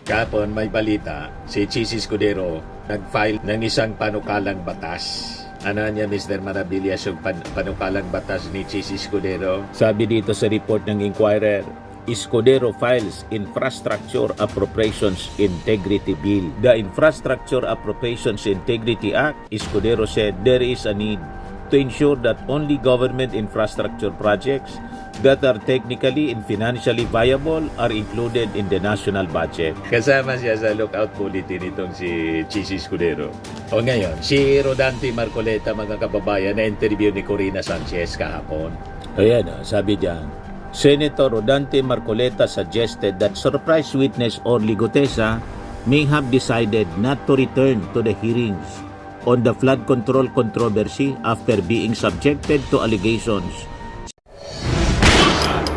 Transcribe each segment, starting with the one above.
Kahapon may balita, si Chis Escudero nag-file ng isang panukalang batas. Ano niya, Mr. Maravillas, yung panukalang batas ni Chis Escudero? Sabi dito sa report ng Inquirer, Escudero files Infrastructure Appropriations Integrity Bill. The Infrastructure Appropriations Integrity Act, Escudero said there is a need to ensure that only government infrastructure projects that are technically and financially viable are included in the national budget. Kasama siya sa lookout bulletin nitong si Chis Escudero. O ngayon, si Rodante Marcoleta, mga kababayan, na interview ni Corina Sanchez kahapon. Ayan, sabi diyan, Senator Rodante Marcoleta suggested that surprise witness Orly Gutesa may have decided not to return to the hearings on the flood control controversy after being subjected to allegations.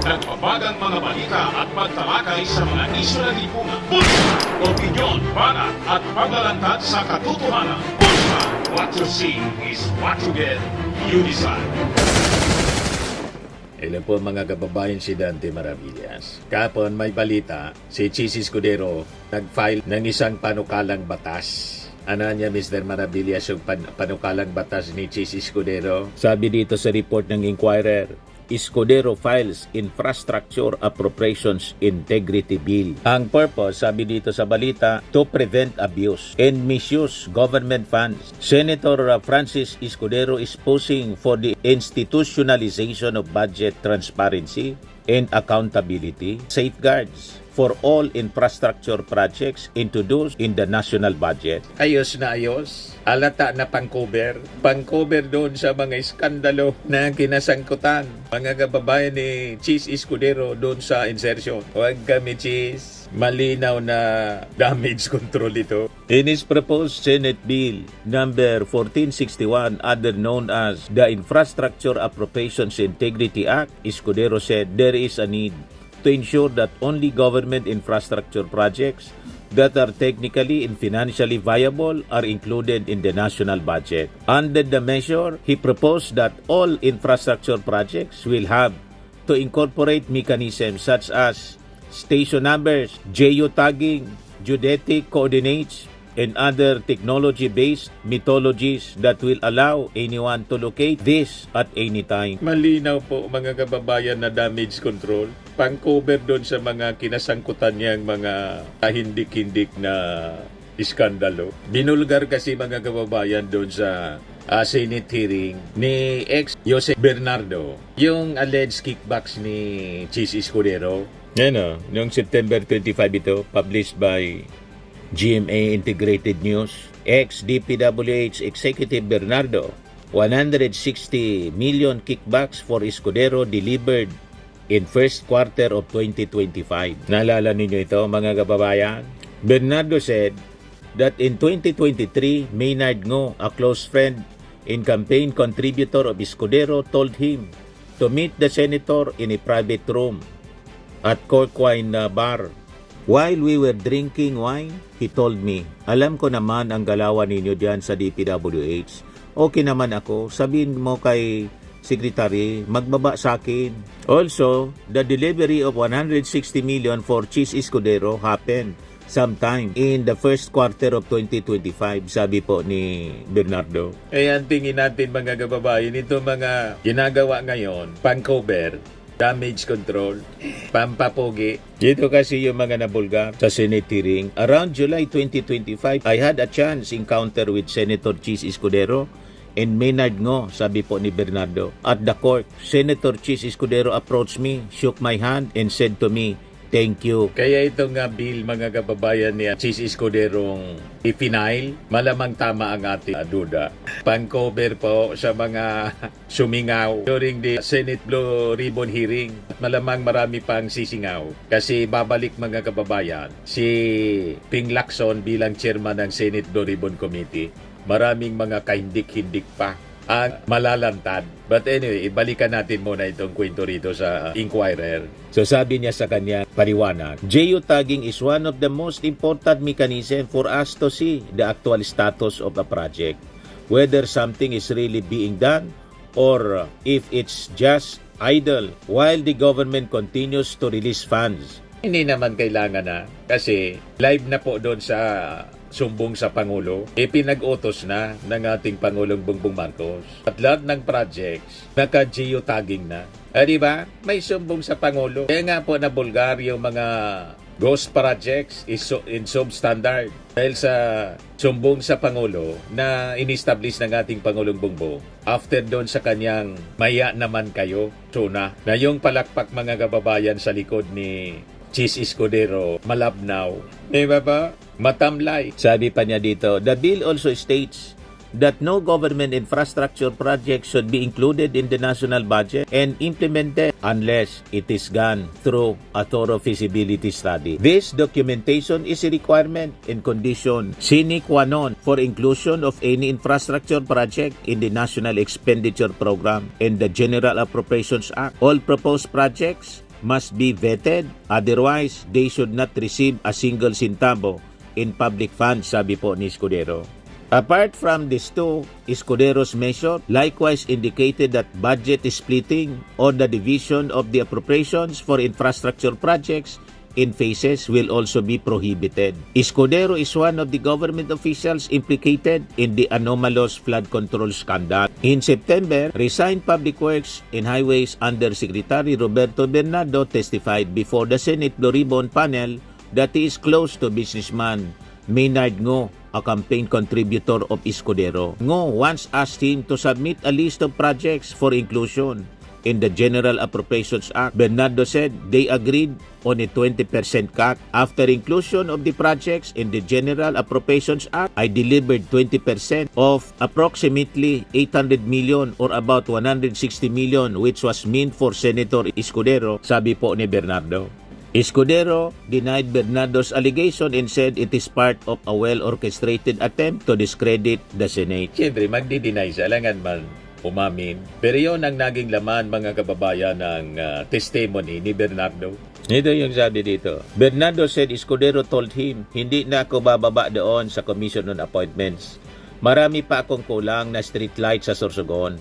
Nagbabagang mga balita at pagtalakay sa mga isyu ng lipunan. Pulsa, opinyon, banat at paglalantad sa katotohanan. Pulsa, what you see is what you get. You decide. Hello po mga kababayan, si Dante Maravillas. Kahapon may balita, si Chis Escudero nag-file ng isang panukalang batas. Ano niya, Mr. Maravillas, yung panukalang batas ni Chis Escudero? Sabi dito sa report ng Inquirer, Escudero files Infrastructure Appropriations Integrity Bill. Ang purpose, sabi dito sa balita, to prevent abuse and misuse government funds. Senator Francis Escudero is pushing for the institutionalization of budget transparency and accountability, safeguards for all infrastructure projects introduced in the national budget. Ayos na ayos. Alata na pang-cover. Pang-cover doon sa mga iskandalo na kinasangkutan. Mga kababayan ni Chis Escudero doon sa insertion. Huwag kami, Chis. Malinaw na damage control ito. In his proposed Senate Bill number 1461, other known as the Infrastructure Appropriations Integrity Act, Escudero said there is a need to ensure that only government infrastructure projects that are technically and financially viable are included in the national budget. Under the measure, he proposed that all infrastructure projects will have to incorporate mechanisms such as station numbers, geotagging, geodetic coordinates, and other technology-based methodologies that will allow anyone to locate this at any time. Malinaw po mga kababayan na damage control. Pang-cover doon sa mga kinasangkutan niyang mga kahindik-hindik na iskandalo. Binulgar kasi mga kababayan doon sa Senate hearing ni ex-Jose Bernardo yung alleged kickbacks ni Chis Escudero. Yan o, noong September 25 ito, published by GMA Integrated News, ex-DPWH Executive Bernardo, 160 million kickbacks for Escudero delivered in first quarter of 2025. Naalala ninyo ito, mga kababayan? Bernardo said that in 2023, Maynard Ngo, a close friend and campaign contributor of Escudero, told him to meet the senator in a private room at Corkwine Bar. While we were drinking wine, he told me, alam ko naman ang galawan ninyo diyan sa DPWH. Okay naman ako, sabihin mo kay Secretary, magbaba sa akin. Also, the delivery of 160 million for Chis Escudero happened sometime in the first quarter of 2025, sabi po ni Bernardo. Ayan, tingin natin mga kababayan, ito mga ginagawa ngayon, pang-cover, damage control, pampapogi. Dito kasi yung mga nabulgar sa Senate hearing. Around July 2025, I had a chance encounter with Senator Chis Escudero and Maynard Ngo, sabi po ni Bernardo. At the court, Senator Chis Escudero approached me, shook my hand, and said to me, thank you. Kaya ito nga bill, mga kababayan ni Chis Escuderong ipinail, malamang tama ang ating duda. Pang-cover po sa mga sumingaw during the Senate Blue Ribbon hearing. Malamang marami pang sisingaw. Kasi babalik mga kababayan, si Ping Lacson bilang chairman ng Senate Blue Ribbon Committee, maraming mga kahindik-hindik pa ang malalantad. But anyway, ibalikan natin muna itong kwento rito sa Inquirer. So sabi niya sa kanya, paliwanag, geotagging is one of the most important mechanism for us to see the actual status of a project. Whether something is really being done or if it's just idle while the government continues to release funds Hindi naman kailangan na kasi live na po doon sa sumbong sa Pangulo, pinag-utos na ng ating Pangulong Bongbong Marcos. At lahat ng projects, naka-geotagging na. Di ba? May sumbong sa Pangulo. Kaya nga po na Bulgar yung mga ghost projects is in substandard. Dahil sa sumbong sa Pangulo na in-establish ng ating Pangulong Bongbong. After doon sa kanyang maya naman kayo, na yung palakpak mga kababayan sa likod ni Chis Escudero, malabnaw. Ba? Matamlay. Sabi pa niya dito, the bill also states that no government infrastructure project should be included in the national budget and implemented unless it is gone through a thorough feasibility study. This documentation is a requirement and condition sine qua non for inclusion of any infrastructure project in the National Expenditure Program and the General Appropriations Act. All proposed projects must be vetted, otherwise they should not receive a single centavo in public funds, sabi po ni Escudero. Apart from these two, Escudero's measure likewise indicated that budget splitting or the division of the appropriations for infrastructure projects in phases will also be prohibited. Escudero is one of the government officials implicated in the anomalous flood control scandal. In September, resigned Public Works and Highways Undersecretary Roberto Bernardo testified before the Senate Blue Ribbon panel that he is close to businessman Maynard Ngo, a campaign contributor of Escudero. Ngo once asked him to submit a list of projects for inclusion in the General Appropriations Act. Bernardo said they agreed on a 20% cut. After inclusion of the projects in the General Appropriations Act, I delivered 20% of approximately 800 million or about 160 million which was meant for Senator Escudero, sabi po ni Bernardo. Escudero denied Bernardo's allegation and said it is part of a well-orchestrated attempt to discredit the Senate. Siyempre, magdi-deny siya, alangan man umamin. Pero yun ang naging laman, mga kababayan, ng testimony ni Bernardo. Ito yung sabi dito. Bernardo said Escudero told him, hindi na ako bababa doon sa Commission on Appointments. Marami pa akong kulang na street light sa Sorsogon.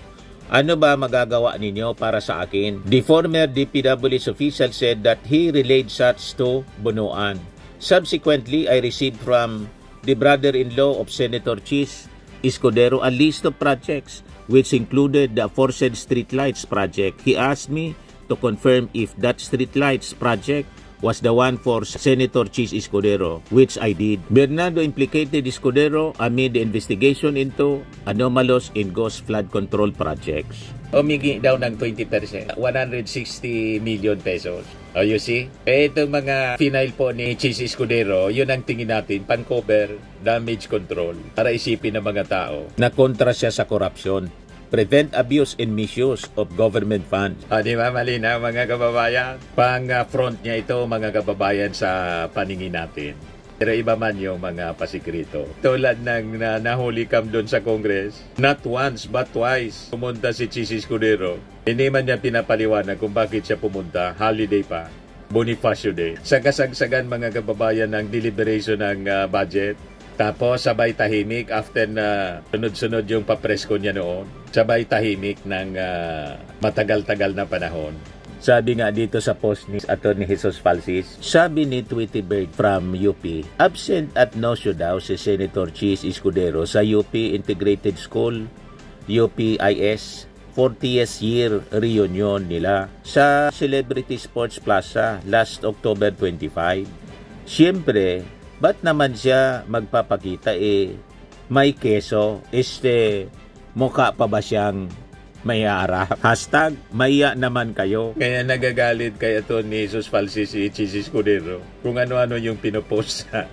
Ano ba magagawa ninyo para sa akin? The former DPWH official said that he relayed such to Bunuan. Subsequently, I received from the brother-in-law of Senator Chis Escudero a list of projects which included the aforesaid streetlights project. He asked me to confirm if that streetlights project was the one for Senator Chis Escudero, which I did. Bernardo implicated Escudero amid the investigation into anomalous and ghost flood control projects. Umigi daw ng 20%, 160 million pesos. Oh, you see? Itong mga final po ni Chis Escudero, yun ang tingin natin, pan-cover, damage control, para isipin ng mga tao na kontra siya sa korupsyon. Prevent abuse and misuse of government funds. Di ba, malinaw mga kababayan? Pang-front niya ito, mga kababayan, sa paningin natin. Pero iba man yung mga pasikrito. Tulad ng nahuli kam doon sa Congress, not once but twice pumunta si Chis Escudero. Hindi man niya pinapaliwanag kung bakit siya pumunta, holiday pa, Bonifacio Day. Sa kasagsagan, mga kababayan, ng deliberation ng budget. Tapos sabay tahimik after na sunod-sunod yung papresko niya noon. Sabay tahimik ng matagal-tagal na panahon. Sabi nga dito sa post ni Atty. Jesus Falsis, sabi ni Tweety Bird from UP, absent at no-show daw si Senator Chis Escudero sa UP Integrated School, UPIS, 40th year reunion nila sa Celebrity Sports Plaza last October 25. Siyempre, ba't naman siya magpapakita may keso? Mukha pa ba siyang mayara? Hashtag, maya naman kayo. Kaya nagagalit kay Atty. Jesus Falsis si Chis Escudero kung ano-ano yung pinopost sa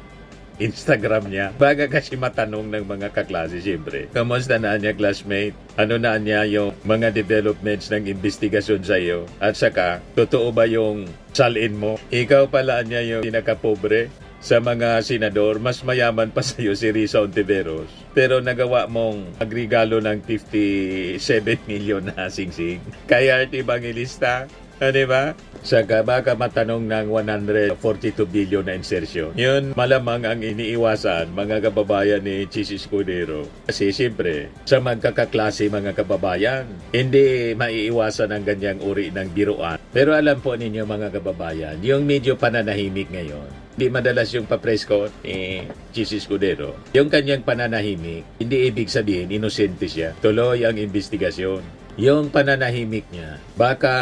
Instagram niya. Baga kasi matanong ng mga kaklase, siyempre. Kamusta na niya, classmate? Ano na niya yung mga developments ng investigasyon sa iyo? At saka, totoo ba yung salin mo? Ikaw pala niya yung pinakapobre sa mga senador, mas mayaman pa sa iyo si Risa Ontiveros. Pero nagawa mong agregalo ng 57 million na singsing. Kaya Art Evangelista, Di ba? Saka baka matanong ng 142 billion na insertion. Yun malamang ang iniiwasan mga kababayan ni Chis Escudero. Kasi siyempre, sa magkakaklase mga kababayan, hindi maiiwasan ang ganyang uri ng biruan. Pero alam po ninyo mga kababayan, yung medyo pananahimik ngayon, hindi madalas yung papresko ni Chis Escudero. Yung kanyang pananahimik, hindi ibig sabihin inosente siya. Tuloy ang investigasyon. Yung pananahimik niya, baka,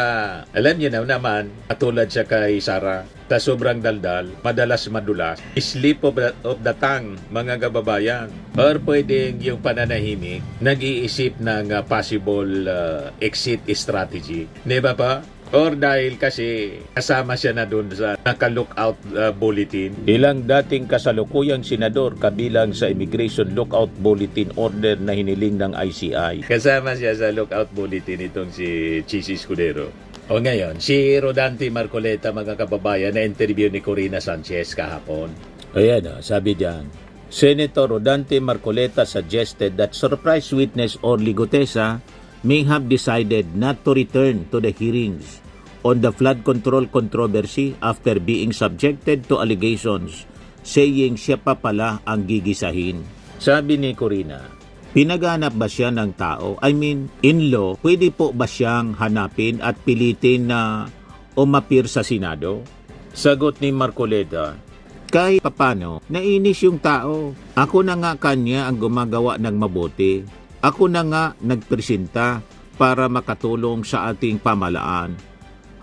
alam niyo na naman, katulad siya kay Sara, ta sobrang daldal, madalas madulas, slip of the tongue, mga kababayan. Or pwedeng yung pananahimik, nag-iisip ng possible exit strategy. Di ba pa? Or dahil kasi kasama siya na doon sa naka-lookout bulletin. Ilang dating kasalukuyang senador kabilang sa Immigration Lookout Bulletin Order na hiniling ng ICI. Kasama siya sa lookout bulletin itong si Chis Escudero. O ngayon, si Rodante Marcoleta, mga kababayan, na interview ni Corina Sanchez kahapon. Ayan, sabi diyan, Senator Rodante Marcoleta suggested that surprise witness Orly Gutesa may have decided not to return to the hearings on the flood control controversy after being subjected to allegations saying siya pa pala ang gigisahin. Sabi ni Corina, pinaganap ba siya ng tao? I mean, in law, pwede po ba siyang hanapin at pilitin na umapir sa Senado? Sagot ni Marcoleta, kahit papano, nainis yung tao. Ako na nga kanya ang gumagawa ng mabuti. Ako na nga nagpresenta para makatulong sa ating pamalaan.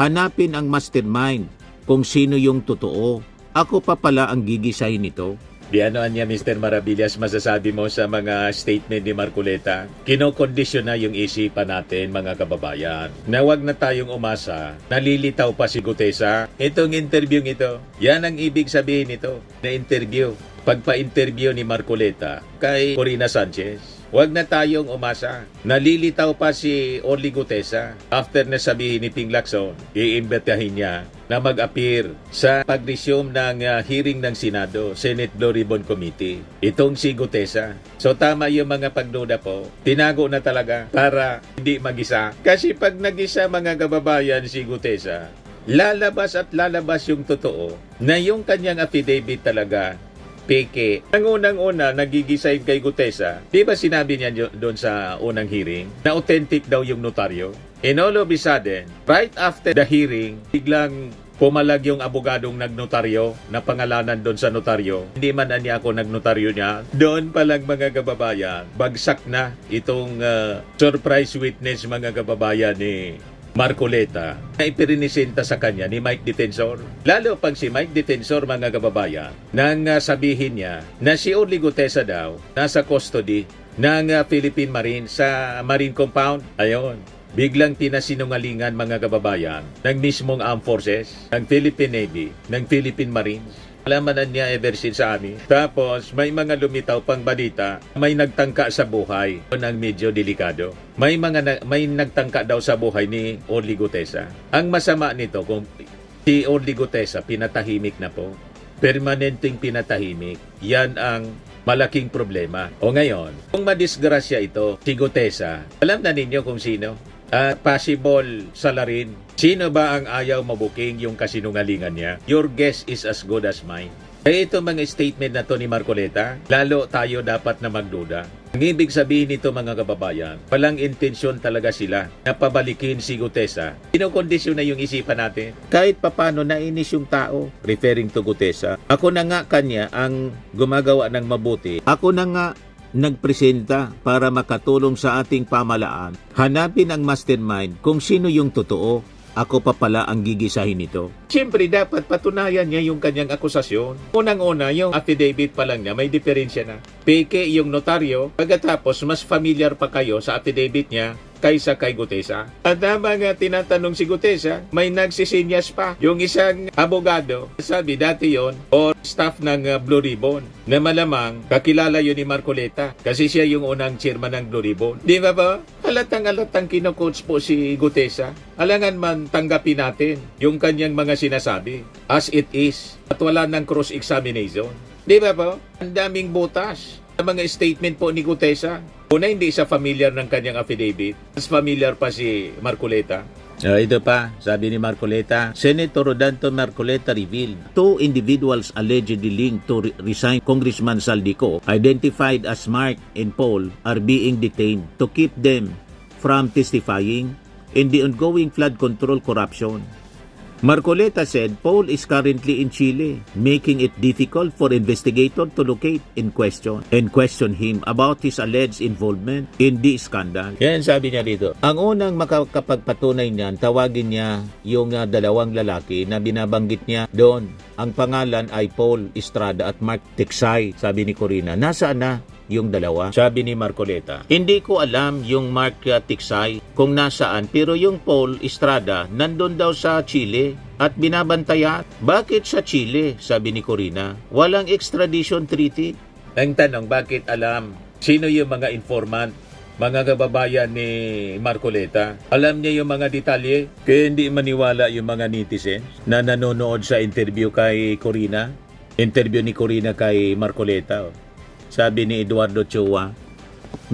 Hanapin ang mastermind kung sino yung totoo. Ako pa pala ang gigisahin nito. Di ano niya, Mr. Maravillas, masasabi mo sa mga statement ni Marcoleta? Kinokondisyon na yung isipan natin, mga kababayan. Na wag na tayong umasa. Nalilitaw pa si Gutesa. Itong interview ito, yan ang ibig sabihin nito, na interview. Pagpa-interview ni Marcoleta kay Corina Sanchez. Huwag na tayong umasa. Nalilitaw pa si Orly Gutesa. After na sabihin ni Ping Lacson, iimbitahin niya na mag-appear sa pag-resume ng hearing ng Senado, Senate Blue Ribbon Committee. Itong si Gutesa. So tama yung mga pagduda po. Tinago na talaga para hindi mag-isa. Kasi pag nag-isa, mga kababayan, si Gutesa, lalabas at lalabas yung totoo na yung kanyang affidavit talaga peke. Ang unang-una, nagigisahin kay Gutesa, di ba sinabi niya doon sa unang hearing, na authentic daw yung notaryo? And all of a sudden, right after the hearing, biglang pumalag yung abogadong nagnotaryo na pangalanan doon sa notaryo. Hindi man niya ako nagnotaryo niya. Doon pa lang, mga kababayan, bagsak na itong surprise witness, mga kababayan, ni Marcoleta na ipirinisenta sa kanya ni Mike Defensor. Lalo pag si Mike Defensor, mga kababayan, nang sabihin niya na si Orly Gutesa daw nasa custody ng Philippine Marine sa Marine Compound. Ayon, biglang pinasinungalingan, mga kababayan, ng mismong Armed Forces, ng Philippine Navy, ng Philippine Marines. Alamanan niya ever since sa amin. Tapos, may mga lumitaw pang balita, may nagtangka sa buhay. Yun ang medyo delikado. May nagtangka daw sa buhay ni Orly Gutesa. Ang masama nito, kung si Orly Gutesa pinatahimik na po, permanenteng pinatahimik, yan ang malaking problema. O ngayon, kung madisgrasya ito, si Gutesa, alam na ninyo kung sino? Possible salarin. Sino ba ang ayaw mabuking yung kasinungalingan niya? Your guess is as good as mine. Kaya ito mga statement na to ni Marcoleta, lalo tayo dapat na magduda. Ang ibig sabihin nito, mga kababayan, palang intensyon talaga sila na pabalikin si Gutesa. Kinokondisyon na yung isipan natin. Kahit papano nainis yung tao, referring to Gutesa. Ako na nga kanya ang gumagawa ng mabuti. Ako na nga nagpresenta para makatulong sa ating pamalaan. Hanapin ang mastermind kung sino yung totoo. Ako pa pala ang gigisahin nito. Siyempre, dapat patunayan niya yung kanyang akusasyon. Unang-una, yung affidavit pa lang niya, may diferensya na. Peke yung notaryo, pagkatapos mas familiar pa kayo sa affidavit niya kaysa kay Gutesa. At habang tinatanong si Gutesa, may nagsisinyas pa. Yung isang abogado, sabi dati yon or staff ng Blue Ribbon, na malamang kakilala yun ni Marcoleta kasi siya yung unang chairman ng Blue Ribbon. Di ba ba? Halatang kino-coach po si Gutesa. Alangan man tanggapin natin yung kanyang mga sinasabi as it is at wala ng cross-examination. Di ba ba? Ang daming butas sa mga statement po ni Gutesa. Una, hindi siya familiar ng kanyang affidavit. Mas familiar pa si Marcoleta. Ito pa, sabi ni Marcoleta, Senator Rodanto Marcoleta revealed 2 individuals allegedly linked to resign Congressman Saldico, identified as Mark and Paul, are being detained to keep them from testifying in the ongoing flood control corruption. Marcoleta said Paul is currently in Chile, making it difficult for investigators to locate and question him about his alleged involvement in the scandal. Yan sabi niya dito. Ang unang makakapagpatunay niyan, tawagin niya yung dalawang lalaki na binabanggit niya doon. Ang pangalan ay Paul Estrada at Mark Tiksay, sabi ni Corina. Nasaan na yung dalawa? Sabi ni Marcoleta. Hindi ko alam yung Mark Tiksay kung nasaan, pero yung Paul Estrada nandun daw sa Chile at binabantayan. Bakit sa Chile? Sabi ni Corina. Walang extradition treaty. Ang tanong, bakit alam? Sino yung mga informant? Mga kababayan ni Marcoleta? Alam niya yung mga detalye? Kaya hindi maniwala yung mga netizens na nanonood sa interview kay Corina. Interview ni Corina kay Marcoleta. Sabi ni Eduardo Chua,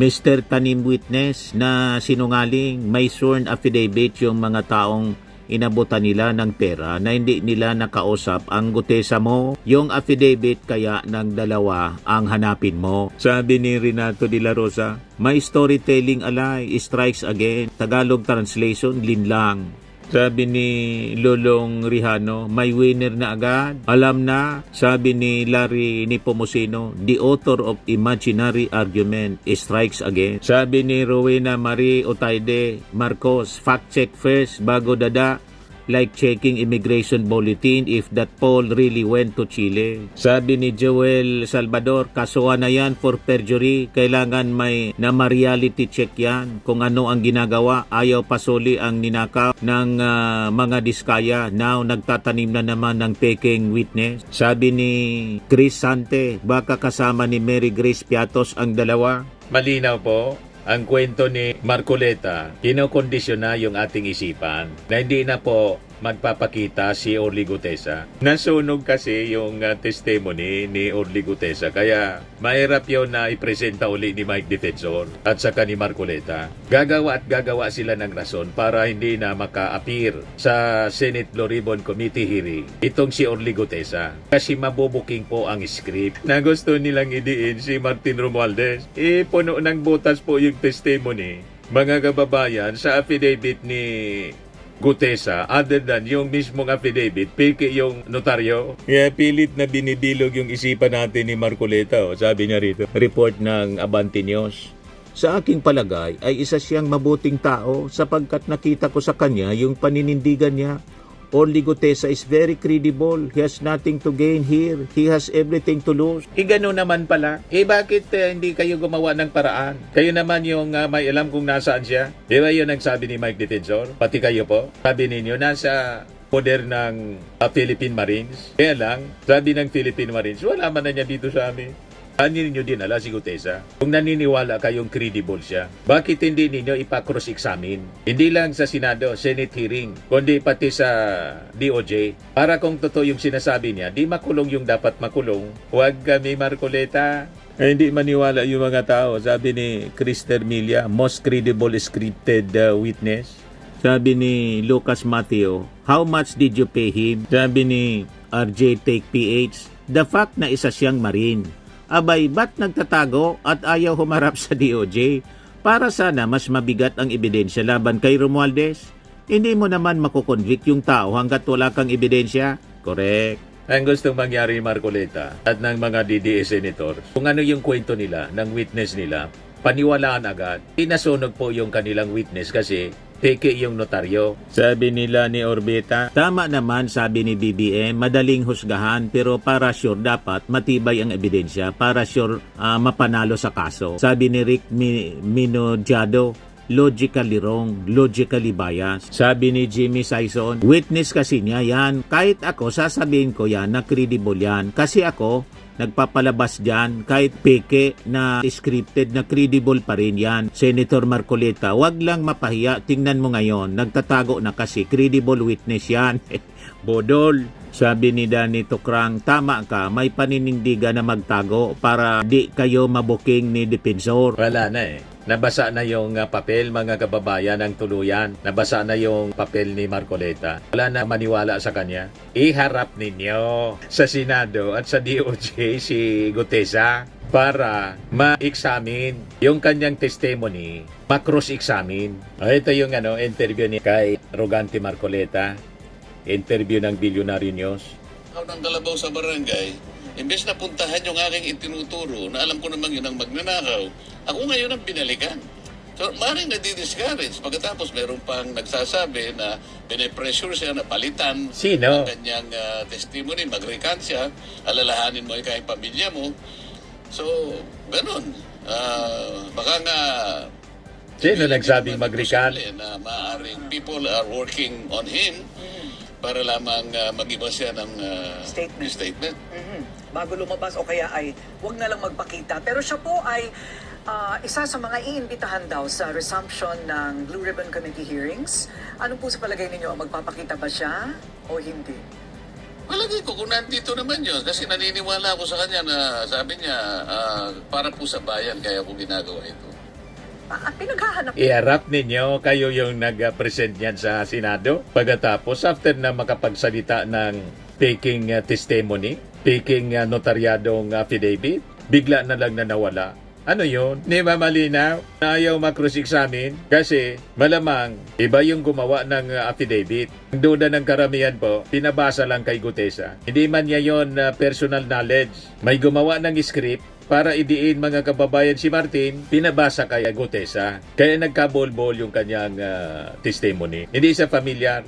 Mr. Tanim Witness na sinungaling, may sworn affidavit yung mga taong inabutan nila ng pera na hindi nila nakausap ang gutesa mo. Yung affidavit kaya ng dalawa ang hanapin mo. Sabi ni Renato de la Rosa, may storytelling alay, strikes again. Tagalog translation, linlang. Sabi ni Lolong Rihano, may winner na agad. Alam na, sabi ni Larry Nepomuceno, the author of imaginary argument strikes again. Sabi ni Rowena Marie Otaide Marcos, fact check first bago dada. Like checking immigration bulletin if that Paul really went to Chile. Sabi ni Joel Salvador, kasuhan na yan for perjury. Kailangan may reality check yan. Kung ano ang ginagawa, ayaw pasuli ang ninakaw ng mga diskaya. Now, nagtatanim na naman ng peking witness. Sabi ni Chris Sante, baka kasama ni Mary Grace Piatos ang dalawa. Malinaw po. Ang kwento ni Marcoleta, kinokondisyon na yung ating isipan na hindi na po magpapakita si Orly Gutesa. Nasunog kasi yung testimony ni Orly Gutesa, kaya mahirap yun na ipresenta uli ni Mike Defensor at saka ni Marcoleta. Gagawa at gagawa sila ng rason para hindi na maka-appear sa Senate Blue Ribbon Committee hearing itong si Orly Gutesa. Kasi mabubuking po ang script na gusto nilang idiin si Martin Romualdez. Puno ng butas po yung testimony, mga kababayan, sa affidavit ni Gutesa, other than yung mismong affidavit, peke yung notaryo. Kaya pilit na binibilog yung isipan natin ni Marcoleta. Sabi niya rito, report ng Abante News. Sa aking palagay ay isa siyang mabuting tao sapagkat nakita ko sa kanya yung paninindigan niya. Orly Gutesa is very credible. He has nothing to gain here. He has everything to lose. Gano'n naman pala. Bakit hindi kayo gumawa ng paraan? Kayo naman yung may alam kung nasaan siya. Di ba yun ang sabi ni Mike Defensor? Pati kayo po. Sabi ninyo, nasa poder ng Philippine Marines. Kaya lang, sabi ng Philippine Marines, wala man na niya dito sa amin. Ano ninyo din ala si Gutesa? Kung naniniwala kayong credible siya, bakit hindi ninyo ipa-cross-examine? Hindi lang sa Senado, Senate hearing, kundi pati sa DOJ. Para kung totoo yung sinasabi niya, di makulong yung dapat makulong. Huwag kami Marcoleta. Hindi maniwala yung mga tao. Sabi ni Chris Termilla, most credible scripted witness. Sabi ni Lucas Mateo, how much did you pay him? Sabi ni RJ Take PH, the fact na isa siyang Marine. Abay, ba't nagtatago at ayaw humarap sa DOJ? Para sana mas mabigat ang ebidensya laban kay Romualdez. Hindi mo naman makukonvict yung tao hanggat wala kang ebidensya. Correct. Ang gustong mangyari Marcoleta at ng mga DDS senators, kung ano yung kwento nila, ng witness nila, paniwalaan agad. Pinasunog po yung kanilang witness kasi peke yung notaryo. Sabi nila ni Orbeta, tama naman sabi ni BBM, madaling husgahan pero para sure dapat matibay ang ebidensya para sure mapanalo sa kaso. Sabi ni Rick Minojado, logically wrong, logically biased. Sabi ni Jimmy Sison, witness kasi niya yan. Kahit ako, sasabihin ko yan na credible yan. Kasi ako, nagpapalabas dyan, kahit peke na scripted na credible pa rin yan. Senator Marcoleta, wag lang mapahiya, tingnan mo ngayon, nagtatago na kasi, credible witness yan. Bodol. Sabi ni Danny Tokrang, tama ka, may paninindigan na magtago para di kayo mabuking ni Defensor. Wala na Nabasa na yung papel, mga kababayan, ng tuluyan. Nabasa na yung papel ni Marcoleta. Wala na maniwala sa kanya. Iharap ninyo sa Senado at sa DOJ si Gutesa para ma-examine yung kanyang testimony, ma-cross-examine. Ito yung interview ni kay Rogante Marcoleta, interview ng Billionaire News. Ako ng kalabaw sa barangay, imbes na puntahan yung aking itinuturo na alam ko namang yun ang magnanakaw, ako ngayon ang binalikan. So, maaaring nadi-discourage. Pagkatapos, meron pang nagsasabi na pinipressure siya na palitan Sino? ang kanyang testimony, mag-recant siya, alalahanin mo yung kahit pamilya mo. So, ganun. Baka nga... Sino nagsabing mag-recant? Na maaaring people are working on him para lamang mag-iba siya ng statement. Bago lumabas o kaya ay wag na lang magpakita. Pero siya po ay isa sa mga iimbitahan daw sa resumption ng Blue Ribbon Committee hearings. Ano po sa palagay ninyo? Magpapakita ba siya o hindi? Malagay ko kung nandito naman yun kasi naniniwala ako sa kanya na sabi niya para po sa bayan kaya po ginagawa ito. Pinaghahanap. Iharap ninyo, kayo yung nag-present yan sa Senado. Pagkatapos, after na makapagsalita ng taking testimony, taking notaryadong affidavit, bigla na lang na nawala. Ano yun? Di ba malinaw? Ayaw ma-cross-examine kasi malamang iba yung gumawa ng affidavit. Ang duda ng karamihan po, pinabasa lang kay Gutesa. Hindi man niya yun personal knowledge. May gumawa ng script para idiin mga kababayan si Martin, pinabasa kay Gutesa. Kaya nagkabol-bol yung kanyang testimony. Hindi siya familiar.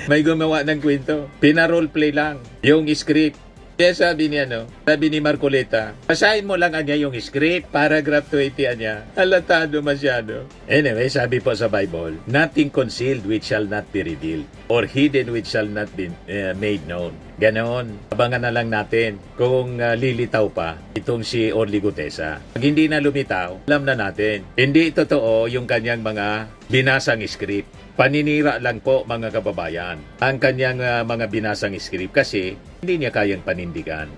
May gumawa ng kwento. Pina-roleplay lang yung script. Kaya sabi ni Marcoleta, basahin mo lang niya yung script, paragraph 20 niya. Halatado masyado. Anyway, sabi po sa Bible, nothing concealed which shall not be revealed, or hidden which shall not be made known. Ganon. Abangan na lang natin kung lilitaw pa itong si Orly Gutesa. Pag hindi na lumitaw, alam na natin. Hindi totoo yung kanyang mga binasang script. Paninira lang po mga kababayan ang kanyang mga binasang script kasi hindi niya kayang panindigan.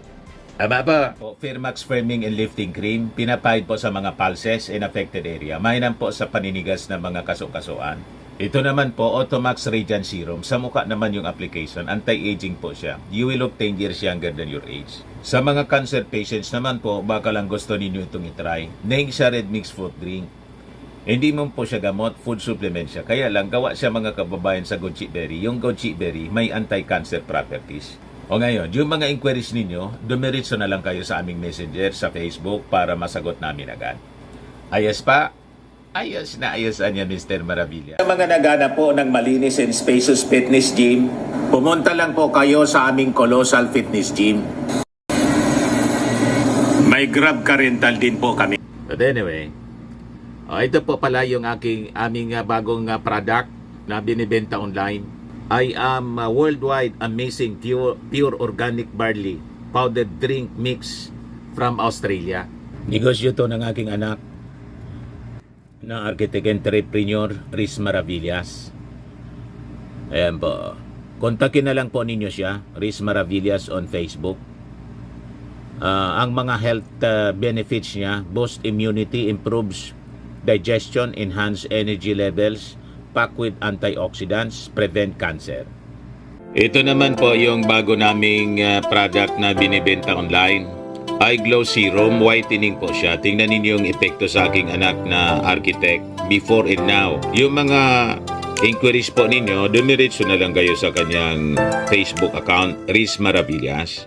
Tama ba? Firmax Firming and Lifting Cream, pinapahid po sa mga pulses in affected area. Mainam po sa paninigas ng mga kaso-kasuan. Ito naman po, Automax Radiant Serum. Sa mukha naman yung application, anti-aging po siya. You will look 10 years younger than your age. Sa mga cancer patients naman po, baka lang gusto ninyo itong itry. Neng siya red mixed fruit drink. Hindi mo po siya gamot, food supplement siya. Kaya lang, gawa siya mga kababayan sa goji berry. Yung goji berry may anti-cancer properties. O ngayon, yung mga inquiries ninyo, dumiritso na lang kayo sa aming messenger sa Facebook para masagot namin agad. Ayos pa? Ayos na ayos niya, Mr. Maravilla. Sa mga nagana po ng malinis and spacious fitness gym, pumunta lang po kayo sa aming Colossal Fitness Gym. May Grab car rental din po kami. But anyway, ito po pala yung aming bagong product na binibenta online. I am worldwide amazing pure organic barley powdered drink mix from Australia. Negosyo to ng aking anak na architect entrepreneur Riz Maravillas. Ayan po. Kontakin na lang po ninyo siya, Riz Maravillas on Facebook. Ang mga health benefits niya, boost immunity, improves digestion, enhance energy levels, packed with antioxidants, prevent cancer. Ito naman po yung bago naming product na binibenta online. Eye Glow Serum, whitening po siya. Tingnan ninyo yung epekto sa aking anak na architect before and now. Yung mga inquiries po ninyo, dumiretso na lang kayo sa kanyang Facebook account, Riz Maravillas.